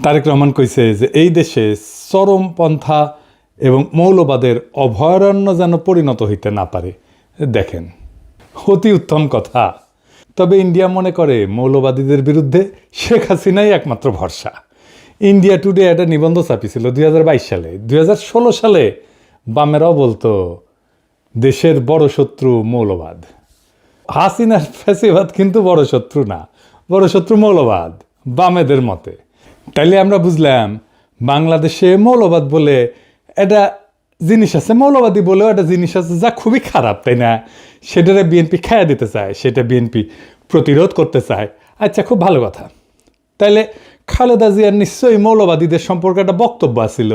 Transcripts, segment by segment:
তারেক রহমান কইছে যে এই দেশে চরমপন্থা এবং মৌলবাদের অভয়ারণ্য যেন পরিণত হইতে না পারে। দেখেন, অতি উত্তম কথা। তবে ইন্ডিয়া মনে করে মৌলবাদীদের বিরুদ্ধে শেখ হাসিনাই একমাত্র ভরসা। ইন্ডিয়া টুডে একটা নিবন্ধ ছাপিছিল 2022 সালে। 2016 সালে বামেরাও বলতো দেশের বড় শত্রু মৌলবাদ। হাসিনার ফ্যাসিবাদ কিন্তু বড় শত্রু না, বড় শত্রু মৌলবাদ বামেদের মতে। তাইলে আমরা বুঝলাম বাংলাদেশে মৌলবাদ বলে একটা জিনিস আছে, মৌলবাদী বলেও একটা জিনিস আছে যা খুবই খারাপ, তাই না? সেটারে বিএনপি খাইয়া দিতে চায়, সেটা বিএনপি প্রতিরোধ করতে চায়। আচ্ছা, খুব ভালো কথা। তাইলে খালেদা জিয়ার নিশ্চয়ই মৌলবাদীদের সম্পর্কে একটা বক্তব্য আছিল,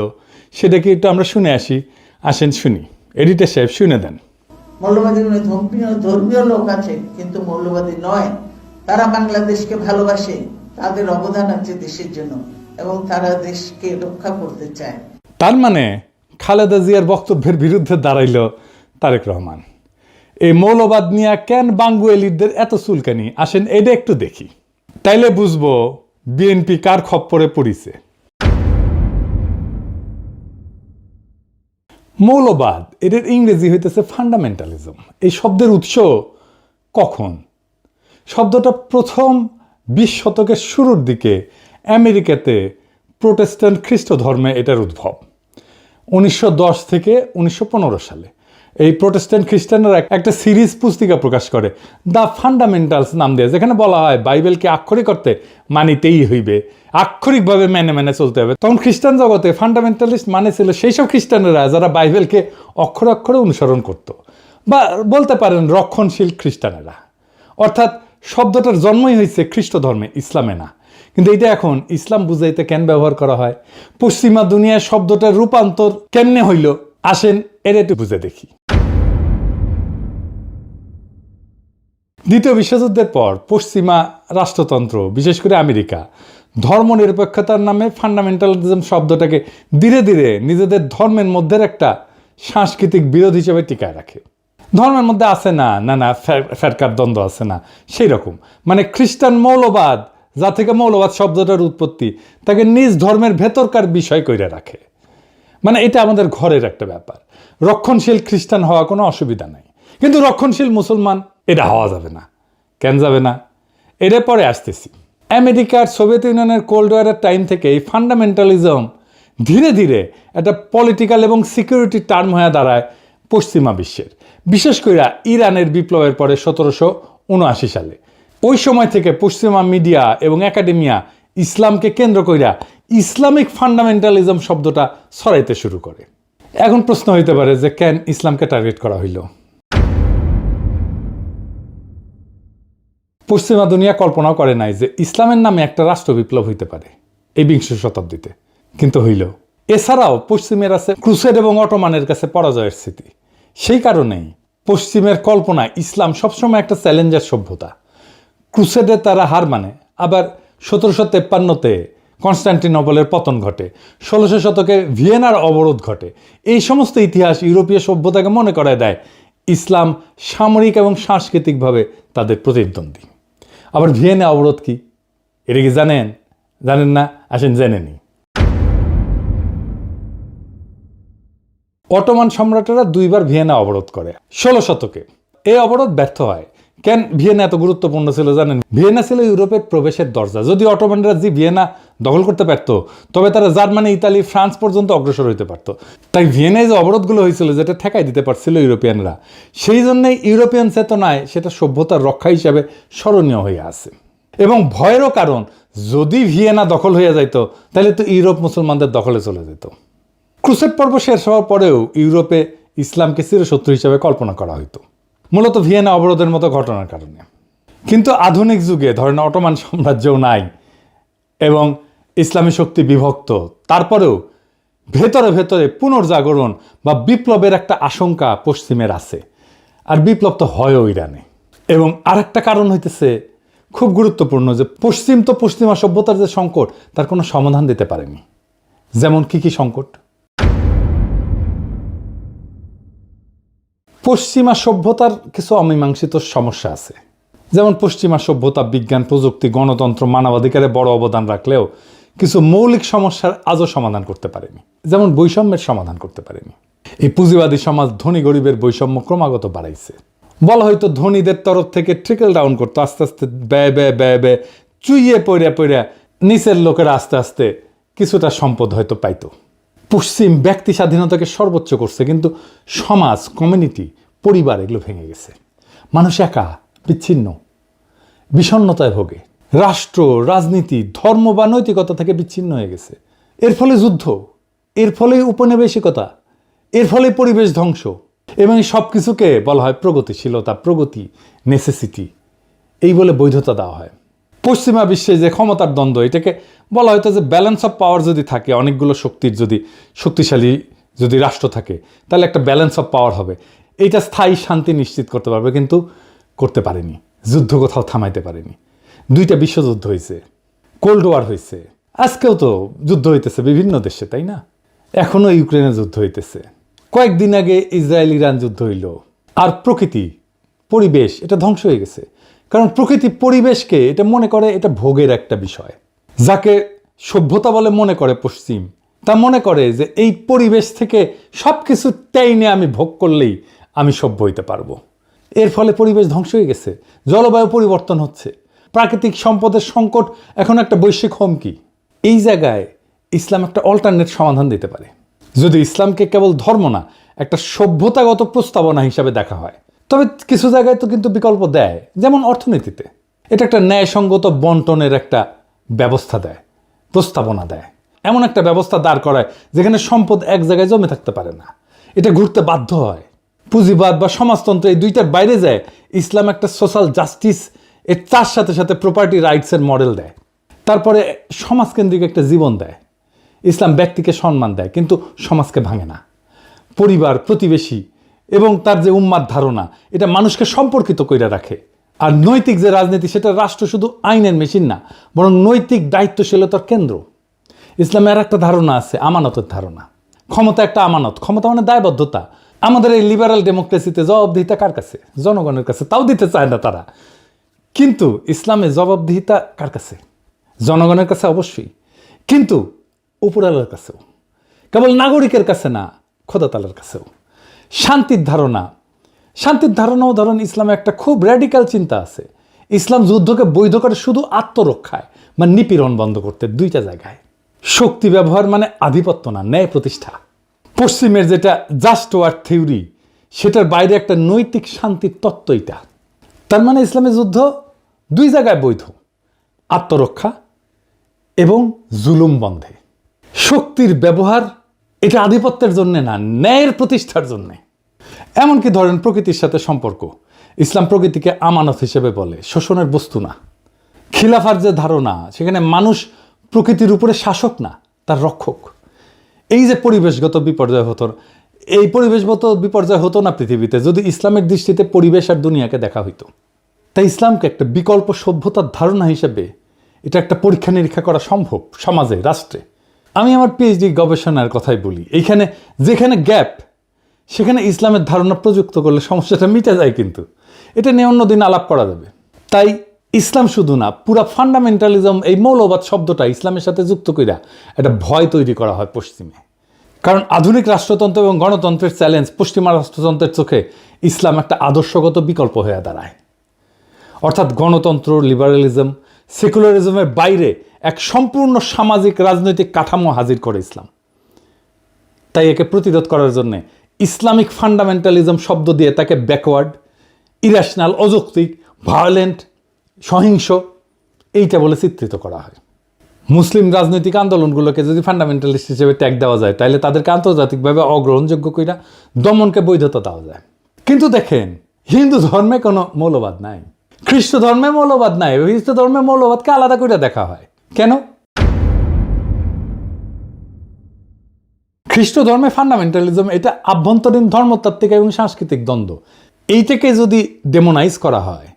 সেটা কি একটু আমরা শুনে আসি? আসেন শুনি, এডিটর সাহেব শুনে দেন। মৌলবাদী ধর্মীয় লোক আছে কিন্তু মৌলবাদী নয়, তারা বাংলাদেশকে ভালোবাসে, তাদের অবদান আছে দেশের জন্য এবং তারা দেশকে রক্ষা করতে চায়। তার মানে খালেদা জিয়ার বক্তব্যের বিরুদ্ধে দাঁড়াইল তারেক রহমান। এই মৌলবাদ নিয়ে কেন বাঙ্গুয়েলিদের এত চুলকানি? আসেন এটা একটু দেখি, তাইলে বুঝবো বিএনপি কার খপ্পরে পড়িছে। মৌলবাদ এদের ইংরেজি হইতেছে ফান্ডামেন্টালিজম। এই শব্দের উৎস কখন? শব্দটা প্রথম 20 শতকের শুরুর দিকে আমেরিকাতে প্রোটেস্ট্যান্ট খ্রিস্ট ধর্মে এটার উদ্ভব। 1910 থেকে 1915 সালে এই প্রোটেস্ট্যান্ট খ্রিস্টানরা একটা সিরিজ পুস্তিকা প্রকাশ করে, দ্য ফান্ডামেন্টালস নাম দিয়ে, যেখানে বলা হয় বাইবেলকে আক্ষরিক অর্থে মানিতেই হইবে, আক্ষরিকভাবে মেনে মেনে চলতে হবে। তখন খ্রিস্টান জগতে ফান্ডামেন্টালিস্ট মানে ছিল সেই সব খ্রিস্টানেরা যারা বাইবেলকে অক্ষরে অক্ষরে অনুসরণ করত, বা বলতে পারেন রক্ষণশীল খ্রিস্টানেরা। অর্থাৎ শব্দটার জন্মই হয়েছে খ্রিস্ট ধর্মে, ইসলামে না। কিন্তু এটা এখন ইসলাম বুঝাইতে কেন ব্যবহার করা হয়? পশ্চিমা দুনিয়ায় শব্দটার রূপান্তর কেমনে হইল? আসেন এটা একটু বুঝে দেখি। দ্বিতীয় বিশ্বযুদ্ধের পর পশ্চিমা রাষ্ট্রতন্ত্র, বিশেষ করে আমেরিকা, ধর্মনিরপেক্ষতার নামে ফান্ডামেন্টালিজম শব্দটাকে ধীরে ধীরে নিজেদের ধর্মের মধ্যে একটা সাংস্কৃতিক বিরোধ হিসেবে টিকায় রাখে। ধর্মের মধ্যে আছে না না ফেরকার দ্বন্দ্ব আছে না, সেই রকম। মানে খ্রিস্টান মৌলবাদ, যা থেকে মৌলবাদ শব্দটার উৎপত্তি, তাকে নিজ ধর্মের ভেতরকার বিষয় কইরা রাখে। মানে এটা আমাদের ঘরের একটা ব্যাপার। রক্ষণশীল খ্রিস্টান হওয়া কোনো অসুবিধা নাই, কিন্তু রক্ষণশীল মুসলমান এটা হওয়া যাবে না। কেন যাবে না? এর পরে আসতেছি। আমেরিকার সোভিয়েত ইউনিয়নের কোল্ড ওয়ারের টাইম থেকে এই ফান্ডামেন্টালিজম ধীরে ধীরে একটা পলিটিক্যাল এবং সিকিউরিটি টার্ম হয়ে দাঁড়ায় পশ্চিমা বিশ্বের, বিশেষ করে ইরানের বিপ্লবের পরে 1779 সালে। ওই সময় থেকে পশ্চিমা মিডিয়া এবং একাডেমিয়া ইসলামকে কেন্দ্র কইরা ইসলামিক ফান্ডামেন্টালিজম শব্দটা ছড়াইতে শুরু করে। এখন প্রশ্ন হইতে পারে যে কেন ইসলামকে টার্গেট করা হইল? পশ্চিমা দুনিয়া কল্পনাও করে নাই যে ইসলামের নামে একটা রাষ্ট্র বিপ্লব হইতে পারে এই 20 শতাব্দীতে, কিন্তু হইল। এছাড়াও পশ্চিমের আছে ক্রুসেড এবং অটোমানের কাছে পরাজয়ের স্মৃতি। সেই কারণেই পশ্চিমের কল্পনায় ইসলাম সবসময় একটা চ্যালেঞ্জার সভ্যতা। ক্রুসেডে তারা হার মানে, আবার 1753-তে কনস্টান্টিনোপলের পতন ঘটে, 1600 শতকে ভিয়েনার অবরোধ ঘটে। এই সমস্ত ইতিহাস ইউরোপীয় সভ্যতাকে মনে করায় দেয় ইসলাম সামরিক এবং সাংস্কৃতিকভাবে তাদের প্রতিদ্বন্দ্বী। আবার ভিয়েনা অবরোধ কি, এটা কি জানেন? জানেন না? আসেন জেনে নিই। অটোমান সম্রাটেরা 2বার ভিয়েনা অবরোধ করে 16 শতকে। এই অবরোধ ব্যর্থ হয়। কেন ভিয়েনা এত গুরুত্বপূর্ণ ছিল জানেন? ভিয়েনা ছিল ইউরোপের প্রবেশের দরজা। যদি অটোমানরা যে ভিয়েনা দখল করতে পারত, তবে তারা জার্মানি, ইতালি, ফ্রান্স পর্যন্ত অগ্রসর হইতে পারত। তাই ভিয়েনায় যে অবরোধগুলো হয়েছিল, যেটা ঠেকাই দিতে পারছিল ইউরোপিয়ানরা, সেই জন্যই ইউরোপিয়ান চেতনায় সেটা সভ্যতার রক্ষা হিসাবে স্মরণীয় হয়ে আছে। এবং ভয়েরও কারণ, যদি ভিয়েনা দখল হয়ে যাইত তাহলে তো ইউরোপ মুসলমানদের দখলে চলে যেত। ক্রুসেড পর্ব শেষ হওয়ার পরেও ইউরোপে ইসলামকে চিরশত্রু হিসাবে কল্পনা করা হইতো, মূলত ভিয়েনা অবরোধের মতো ঘটনার কারণে। কিন্তু আধুনিক যুগে ধরেন অটোমান সাম্রাজ্যও নাই এবং ইসলামী শক্তি বিভক্ত, তারপরেও ভেতরে ভেতরে পুনর্জাগরণ বা বিপ্লবের একটা আশঙ্কা পশ্চিমের আছে। আর বিপ্লব তো হয়ও ইরানে। এবং আরেকটা কারণ হইতেছে খুব গুরুত্বপূর্ণ, যে পশ্চিম তো পশ্চিমা সভ্যতার যে সংকট, তার কোনো সমাধান দিতে পারেনি। যেমন কি সংকট? পশ্চিমা সভ্যতার কিছু অমীমাংসিত সমস্যা আছে। যেমন পশ্চিমা সভ্যতা বিজ্ঞান, প্রযুক্তি, গণতন্ত্র, মানবাধিকারে বড় অবদান রাখলেও কিছু মৌলিক সমস্যার আজও সমাধান করতে পারেনি, যেমন বৈষম্যের সমাধান করতে পারেনি। এই পুঁজিবাদী সমাজ ধনী গরিবের বৈষম্য ক্রমাগত বাড়াইছে। বলা হয়তো ধনীদের তরফ থেকে ট্রিকল ডাউন করতো, আস্তে আস্তে ব্যয় ব্যয় ব্যয় ব্যয় চুইয়ে পড়িয়া পড়িয়া নিচের লোকেরা আস্তে আস্তে কিছুটা সম্পদ হয়তো পাইতো। পশ্চিম ব্যক্তি স্বাধীনতাকে সর্বোচ্চ করছে, কিন্তু সমাজ, কমিউনিটি, পরিবার এগুলো ভেঙে গেছে। মানুষ একা, বিচ্ছিন্ন, বিষণ্ণতায় ভোগে। রাষ্ট্র, রাজনীতি, ধর্ম বা নৈতিকতা থেকে বিচ্ছিন্ন হয়ে গেছে। এর ফলে যুদ্ধ, এর ফলে উপনিবেশিকতা, এর ফলে পরিবেশ ধ্বংস, এবং সব কিছুকে বলা হয় প্রগতিশীলতা, প্রগতি, নেসেসিটি, এই বলে বৈধতা দেওয়া হয়। পশ্চিমা বিশ্বে যে ক্ষমতার দ্বন্দ্ব, এটাকে বলা হয়তো যে ব্যালেন্স অফ পাওয়ার যদি থাকে, অনেকগুলো শক্তির যদি শক্তিশালী যদি রাষ্ট্র থাকে, তাহলে একটা ব্যালেন্স অফ পাওয়ার হবে, এইটা স্থায়ী শান্তি নিশ্চিত করতে পারবে, কিন্তু করতে পারেনি। যুদ্ধ কোথাও থামাইতে পারেনি। 2টা বিশ্বযুদ্ধ হয়েছে, কোল্ড ওয়ার হয়েছে, আজকেও তো যুদ্ধ হইতেছে বিভিন্ন দেশে, তাই না? এখনো ইউক্রেনে যুদ্ধ হইতেছে, কয়েকদিন আগে ইসরায়েল ইরান যুদ্ধ হইল। আর প্রকৃতি, পরিবেশ, এটা ধ্বংস হয়ে গেছে। কারণ প্রকৃতি পরিবেশকে এটা মনে করে এটা ভোগের একটা বিষয়। যাকে সভ্যতা বলে মনে করে পশ্চিম, তা মনে করে যে এই পরিবেশ থেকে সব কিছু টাইনে আমি ভোগ করলেই আমি সভ্য হইতে পারবো। এর ফলে পরিবেশ ধ্বংস হয়ে গেছে, জলবায়ু পরিবর্তন হচ্ছে, প্রাকৃতিক সম্পদের সংকট এখন একটা বৈশ্বিক হুমকি। এই জায়গায় ইসলাম একটা অল্টারনেট সমাধান দিতে পারে, যদি ইসলামকে কেবল ধর্ম না, একটা সভ্যতাগত প্রস্তাবনা হিসাবে দেখা হয়। তবে কিছু জায়গায় তো কিন্তু বিকল্প দেয়, যেমন অর্থনীতিতে এটা একটা ন্যায়সঙ্গত বন্টনের একটা ব্যবস্থা দেয়, প্রস্তাবনা দেয়। এমন একটা ব্যবস্থা দাঁড় করায় যেখানে সম্পদ এক জায়গায় জমে থাকতে পারে না, এটা ঘুরতে বাধ্য হয়। পুঁজিবাদ বা সমাজতন্ত্র এই দুইটার বাইরে যায় ইসলাম একটা সোশ্যাল জাস্টিস, এর তার সাথে সাথে প্রপার্টি রাইটসের মডেল দেয়। তারপরে সমাজকেন্দ্রিক একটা জীবন দেয়। ইসলাম ব্যক্তিকে সম্মান দেয়, কিন্তু সমাজকে ভাঙে না। পরিবার, প্রতিবেশী এবং তার যে উম্মার ধারণা, এটা মানুষকে সম্পর্কিত করে রাখে। আর নৈতিক যে রাজনীতি, সেটা রাষ্ট্র শুধু আইনের মেশিন না, বরং নৈতিক দায়িত্বশীলতার কেন্দ্র। ইসলামের একটা ধারণা আছে, আমানতের ধারণা। ক্ষমতা একটা আমানত, ক্ষমতা মানে দায়বদ্ধতা। আমাদের এই লিবারাল ডেমোক্রেসিতে জবাবদিহিতা কার কাছে? জনগণের কাছে, তাও দিতে চায় না তারা। কিন্তু ইসলামে জবাবদিহিতা কার কাছে? জনগণের কাছে অবশ্যই, কিন্তু উপরালার কাছেও। কেবল নাগরিকের কাছে না, খোদা তাআলার কাছেও। শান্তির ধারণা, শান্তির ধারণাও ধরুন ইসলামে একটা খুব র্যাডিক্যাল চিন্তা আছে। ইসলাম যুদ্ধকে বৈধ করে শুধু আত্মরক্ষায়, মানে নিপীড়ন বন্ধ করতে, 2টা জায়গায়। শক্তি ব্যবহার মানে আধিপত্য না, ন্যায় প্রতিষ্ঠা। পশ্চিমের যেটা জাস্ট ওয়ার থিওরি, সেটার বাইরে একটা নৈতিক শান্তির তত্ত্ব এটা। তার মানে ইসলামের যুদ্ধ 2 জায়গায় বৈধ, আত্মরক্ষা এবং জুলুম বন্ধে। শক্তির ব্যবহার এটা আধিপত্যের জন্য না, ন্যায়ের প্রতিষ্ঠার জন্যে। এমনকি ধরেন প্রকৃতির সাথে সম্পর্ক, ইসলাম প্রকৃতিকে আমানত হিসেবে বলে, শোষণের বস্তু না। খিলাফার যে ধারণা, সেখানে মানুষ প্রকৃতির উপরে শাসক না, তার রক্ষক। এই যে পরিবেশগত বিপর্যয় হতো, এই পরিবেশগত বিপর্যয় হতো না পৃথিবীতে যদি ইসলামের দৃষ্টিতে পরিবেশ আর দুনিয়াকে দেখা হইতো। তাই ইসলামকে একটা বিকল্প সভ্যতার ধারণা হিসেবে এটা একটা পরীক্ষা নিরীক্ষা করা সম্ভব সমাজে, রাষ্ট্রে। আমি আমার পিএইচডি গবেষণার কথাই বলি, এইখানে যেখানে গ্যাপ, সেখানে ইসলামের ধারণা প্রযুক্ত করলে সমস্যাটা মিটে যায়, কিন্তু এটা নিয়ে অন্যদিন আলাপ করা যাবে। তাই ইসলাম শুধু না, পুরা ফান্ডামেন্টালিজম, এই মৌলবাদ শব্দটা ইসলামের সাথে যুক্ত কইরা একটা ভয় তৈরি করা হয় পশ্চিমে। কারণ আধুনিক রাষ্ট্রতন্ত্র এবং গণতন্ত্রের চ্যালেঞ্জ পশ্চিমা রাষ্ট্রতন্ত্রের চোখে ইসলাম একটা আদর্শগত বিকল্প হয়ে দাঁড়ায়। অর্থাৎ গণতন্ত্র, লিবারালিজম, সেকুলারিজমের বাইরে এক সম্পূর্ণ সামাজিক রাজনৈতিক কাঠামো হাজির করে ইসলাম। তাই একে প্রতিরোধ করার জন্য ইসলামিক ফান্ডামেন্টালিজম শব্দ দিয়ে তাকে ব্যাকওয়ার্ড, ইরেশনাল, অযৌক্তিক, ভায়োলেন্ট, সহিংস এইটা বলে চিত্রিত করা হয়। মুসলিম রাজনৈতিক আন্দোলনগুলোকে যদি ফান্ডামেন্টালিস্ট হিসেবে ট্যাগ দেওয়া যায়, তাহলে তাদেরকে আন্তর্জাতিকভাবে অগ্রহণযোগ্য কইরা দমনকে বৈধতা দেওয়া যায়। কিন্তু দেখেন, হিন্দু ধর্মে কোনো মৌলবাদ নাই, খ্রিস্ট ধর্মে মৌলবাদ নাই। খ্রিস্ট ধর্মে মৌলবাদকে আলাদা করে দেখা হয় কেন? খ্রিস্ট ধর্মে ফান্ডামেন্টালিজম এটা আভ্যন্তরীণ ধর্মতাত্ত্বিক এবং সাংস্কৃতিক দ্বন্দ্ব। এইটাকে যদি ডেমোনাইজ করা হয়,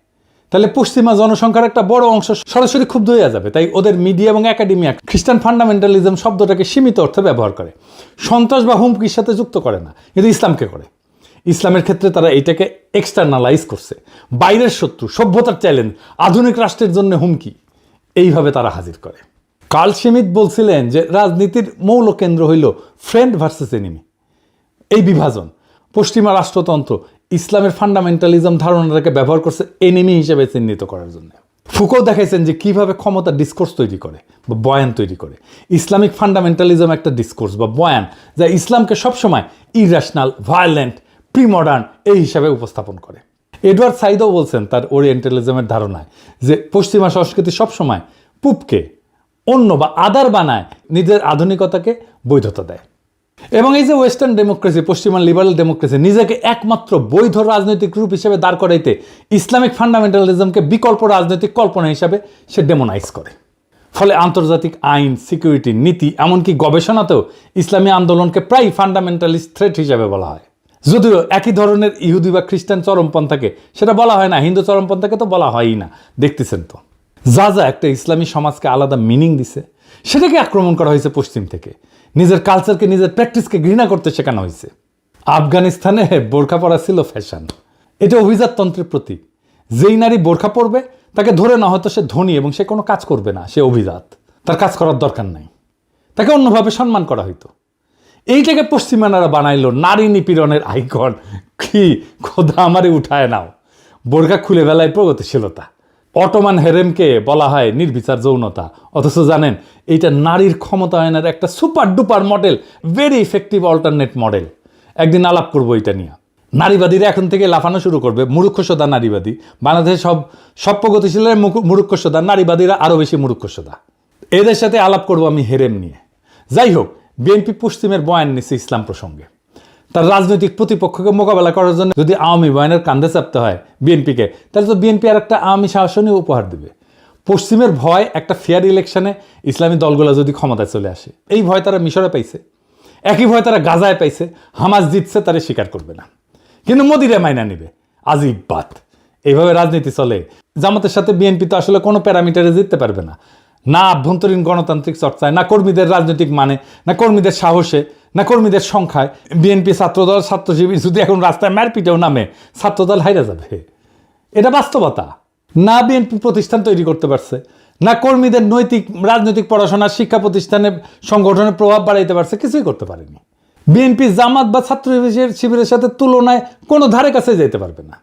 তাহলে পশ্চিমা জনসংখ্যার একটা বড় অংশ সরাসরি ক্ষুব্ধ হয়ে যাবে। তাই ওদের মিডিয়া এবং একাডেমিয়া খ্রিস্টান ফান্ডামেন্টালিজম শব্দটাকে সীমিত অর্থে ব্যবহার করে, সন্ত্রাস বা হুমকির সাথে যুক্ত করে না, কিন্তু ইসলামকে করে। ইসলামের ক্ষেত্রে তারা এইটাকে এক্সটার্নালাইজ করছে, বাইরের শত্রু, সভ্যতার চ্যালেঞ্জ, আধুনিক রাষ্ট্রের জন্য হুমকি, এইভাবে তারা হাজির করে। কার্ল শিমিট বলছিলেন যে রাজনীতির মৌল কেন্দ্র হইল ফ্রেন্ড ভার্সেস এনিমি, এই বিভাজন। পশ্চিমা রাষ্ট্রতন্ত্র ইসলামের ফান্ডামেন্টালিজম ধারণাটাকে ব্যবহার করছে এনিমি হিসেবে চিহ্নিত করার জন্য। ফুকো দেখাইছেন যে কিভাবে ক্ষমতা ডিসকোর্স তৈরি করে বা বয়ান তৈরি করে। ইসলামিক ফান্ডামেন্টালিজম একটা ডিসকোর্স বা বয়ান যা ইসলামকে সবসময় ইরেশনাল, ভায়োলেন্ট, প্রিমডার্ন এই হিসাবে উপস্থাপন করে। এডওয়ার্ড সাইদও বলছেন তার ওরিয়েন্টালিজমের ধারণায় যে পশ্চিমা সংস্কৃতি সবসময় পূবকে অন্য বা আদার বানায়, নিজের আধুনিকতাকে বৈধতা দেয়। এবং এই যে ওয়েস্টার্ন ডেমোক্রেসি, পশ্চিমা লিবারাল ডেমোক্রেসি নিজেকে একমাত্র বৈধ রাজনৈতিক রূপ হিসেবে দাঁড় করাইতে ইসলামিক ফান্ডামেন্টালিজমকে বিকল্প রাজনৈতিক কল্পনা হিসাবে সে ডেমোনাইজ করে। ফলে আন্তর্জাতিক আইন, সিকিউরিটি, নীতি, এমনকি গবেষণাতেও ইসলামী আন্দোলনকে প্রায় ফান্ডামেন্টালিস্ট থ্রেট হিসাবে বলা হয়। যদিও একই ধরনের ইহুদি বা খ্রিস্টান চরমপন্থাকে সেটা বলা হয় না, হিন্দু চরমপন্থাকে তো বলা হয়ই না, দেখতেছেন তো। যা যা একটা ইসলামী সমাজকে আলাদা মিনিং দিছে সেটাকে আক্রমণ করা হয়েছে পশ্চিম থেকে। নিজের কালচারকে, নিজের প্র্যাকটিসকে ঘৃণা করতে শেখানো হয়েছে। আফগানিস্তানে বোরখা পরা ছিল ফ্যাশন, এটা অভিজাততন্ত্রের প্রতীক। যেই নারী বোরখা পরবে তাকে ধরে না হয়তো সে ধনী এবং সে কোনো কাজ করবে না, সে অভিজাত, তার কাজ করার দরকার নাই, তাকে অন্যভাবে সম্মান করা হইতো। এইটাকে পশ্চিমানারা বানাইলো নারী নিপীড়নের আইকন। কি খোদা আমারে উঠায় নাও। বোরখা খুলে বেলায় প্রগতিশীলতা। অটোমান হেরেমকে বলা হয় নির্বিচার যৌনতা, অথচ জানেন এইটা নারীর ক্ষমতায়নের একটা super duper model, very effective alternate model. একদিন আলাপ করবো এটা নিয়ে। নারীবাদীরা এখন থেকে লাফানো শুরু করবে, মূর্খসোদা নারীবাদী। বাংলাদেশে সব প্রগতিশীলের মূর্খসোদা, নারীবাদীরা আরও বেশি মূর্খসোদা। এদের সাথে আলাপ করবো আমি হেরেম নিয়ে। যাই হোক, বিএনপি পশ্চিমের বয়ান নিচ্ছে ইসলাম প্রসঙ্গে। তার রাজনৈতিক প্রতিপক্ষকে মোকাবেলা করার জন্য যদি আওয়ামী বয়ানের কান্দে চাপতে হয় বিএনপিকে, তাহলে তো বিএনপি আর একটা আওয়ামী শাসনই উপহার দেবে। পশ্চিমের ভয় একটা ফেয়ার ইলেকশনে ইসলামী দলগুলো যদি ক্ষমতায় চলে আসে, এই ভয় তারা মিশরে পাইছে, একই ভয় তারা গাজায় পাইছে। হামাস জিতছে, তারা স্বীকার করবে না, কিন্তু মোদিরে মাইনা নেবে। আজিব বাত। এইভাবে রাজনীতি চলে। জামাতের সাথে বিএনপি তো আসলে কোনো প্যারামিটারে জিততে পারবে না, না আভ্যন্তরীণ গণতান্ত্রিক চর্চায়, না কর্মীদের রাজনৈতিক মানে, না কর্মীদের সাহসে, না কর্মীদের সংখ্যায়। বিএনপি ছাত্রদল, ছাত্র শিবির যদি এখন রাস্তায় মারপিটেও নামে, ছাত্রদল হাইরা যাবে, এটা বাস্তবতা। না বিএনপি প্রতিষ্ঠান তৈরি করতে পারছে, না কর্মীদের নৈতিক রাজনৈতিক পড়াশোনা, শিক্ষা প্রতিষ্ঠানে সংগঠনের প্রভাব বাড়াইতে পারছে, কিছুই করতে পারেনি। বিএনপি জামাত বা ছাত্র শিবিরের সাথে তুলনায় কোনো ধারে কাছে যেতে পারবে না।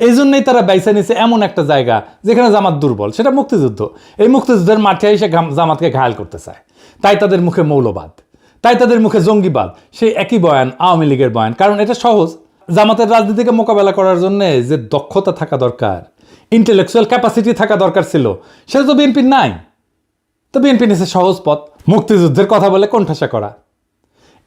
এই জন্যই তারা বাইসা নিছে এমন একটা জায়গা যেখানে জামাত দুর্বল, সেটা মুক্তিযুদ্ধ। এই মুক্তিযুদ্ধের মাঠে এসে জামাতকে ঘায়াল করতে চায়, তাই তাদের মুখে মৌলবাদ, তাই তাদের মুখে জঙ্গিবাদ। সেই একই বয়ান আওয়ামী লীগের বয়ান, কারণ এটা সহজ। জামাতের রাজনীতিকে মোকাবেলা করার জন্য যে দক্ষতা থাকা দরকার, ইন্টেলেকচুয়াল ক্যাপাসিটি থাকা দরকার ছিল, সেটা তো বিএনপির নাই। তো বিএনপি নিছে সহজ পথ, মুক্তিযুদ্ধের কথা বলে কোণঠাসা করা।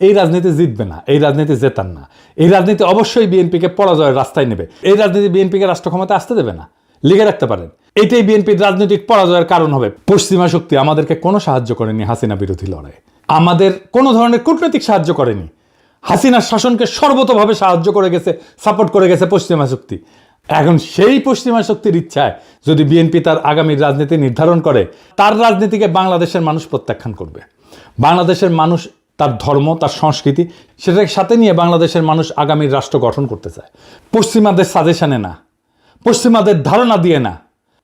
এই রাজনীতি জিতবে না, এই রাজনীতি জেতার না। এই রাজনীতি অবশ্যই বিএনপিকে পরাজয়ের রাস্তায় নেবে। এই রাজনীতি বিএনপিকে রাষ্ট্র ক্ষমতা আসতে দেবে না, লিখে রাখতে পারেন। এটাই বিএনপির রাজনৈতিক পরাজয়ের কারণ হবে। পশ্চিমা শক্তি আমাদেরকে কোনো সাহায্য করেনি হাসিনা বিরোধী লড়াই, আমাদের কোনো ধরনের কূটনৈতিক সাহায্য করেনি। হাসিনার শাসনকে সর্বতভাবে সাহায্য করে গেছে, সাপোর্ট করে গেছে পশ্চিমা শক্তি। এখন সেই পশ্চিমা শক্তির ইচ্ছায় যদি বিএনপি তার আগামীর রাজনীতি নির্ধারণ করে, তার রাজনীতিকে বাংলাদেশের মানুষ প্রত্যাখ্যান করবে। বাংলাদেশের মানুষ তার ধর্ম, তার সংস্কৃতি, সেটাকে সাথে নিয়ে বাংলাদেশের মানুষ আগামীর রাষ্ট্র গঠন করতে চায়। পশ্চিমাদের সাজেশনে না, পশ্চিমাদের ধারণা দিয়ে না,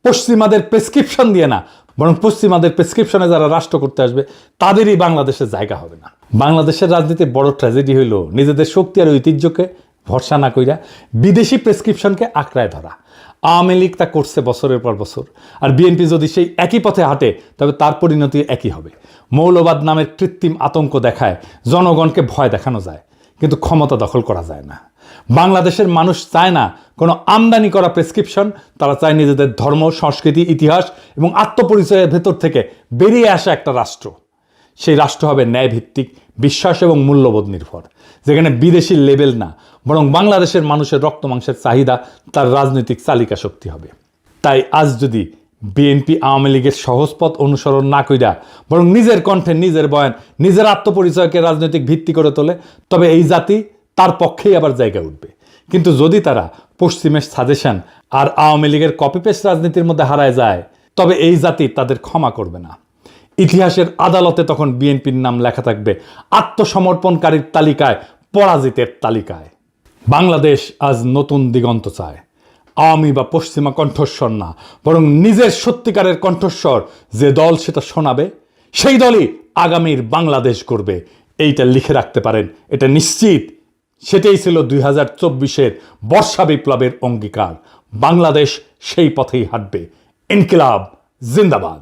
পশ্চিমাদের প্রেসক্রিপশন দিয়ে না, বরং পশ্চিমাদের প্রেসক্রিপশনে যারা রাষ্ট্র করতে আসবে তাদেরই বাংলাদেশের জায়গা হবে না। বাংলাদেশের রাজনীতির বড় ট্র্যাজেডি হইল নিজেদের শক্তি আর ঐতিহ্যকে ভরসা না কইরা বিদেশি প্রেসক্রিপশনকে আঁকড়ায় ধরা। আওয়ামী লীগ তা করছে বছরের পর বছর, আর বিএনপি যদি সেই একই পথে হাঁটে তবে তার পরিণতি একই হবে। মৌলবাদ নামের কৃত্রিম আতঙ্ক দেখায় জনগণকে ভয় দেখানো যায়, কিন্তু ক্ষমতা দখল করা যায় না। বাংলাদেশের মানুষ চায় না কোনো আমদানি করা প্রেসক্রিপশন, তারা চায় নিজেদের ধর্ম, সংস্কৃতি, ইতিহাস এবং আত্মপরিচয়ের ভেতর থেকে বেরিয়ে আসা একটা রাষ্ট্র। সেই রাষ্ট্র হবে ন্যায়ভিত্তিক, বিশ্বাস এবং মূল্যবোধ নির্ভর, যেখানে বিদেশি লেবেল না, বরং বাংলাদেশের মানুষের রক্ত মাংসের চাহিদা তার রাজনৈতিক চালিকা শক্তি হবে। তাই আজ যদি বিএনপি আওয়ামী লীগের সহজ পথ অনুসরণ না কইরা বরং নিজের কণ্ঠে, নিজের বয়ান, নিজের আত্মপরিচয়কে রাজনৈতিক ভিত্তি করে তোলে, তবে এই জাতি তার পক্ষেই আবার জায়গা উঠবে। কিন্তু যদি তারা পশ্চিমের সাজেশন আর আওয়ামী লীগের কপি পেস্ট রাজনীতির মধ্যে হারায় যায়, তবে এই জাতি তাদের ক্ষমা করবে না। ইতিহাসের আদালতে তখন বিএনপির নাম লেখা থাকবে আত্মসমর্পণকারীর তালিকায়, পরাজিতের তালিকায়। বাংলাদেশ আজ নতুন দিগন্ত চায়, আওয়ামী বা পশ্চিমা কণ্ঠস্বর না, বরং নিজের সত্যিকারের কণ্ঠস্বর যে দল সেটা শোনাবে, সেই দলই আগামীর বাংলাদেশ করবে, এইটা লিখে রাখতে পারেন, এটা নিশ্চিত। সেটাই ছিল 2024-এর বর্ষা বিপ্লবের অঙ্গীকার। বাংলাদেশ সেই পথেই হাঁটবে। ইনকিলাব জিন্দাবাদ।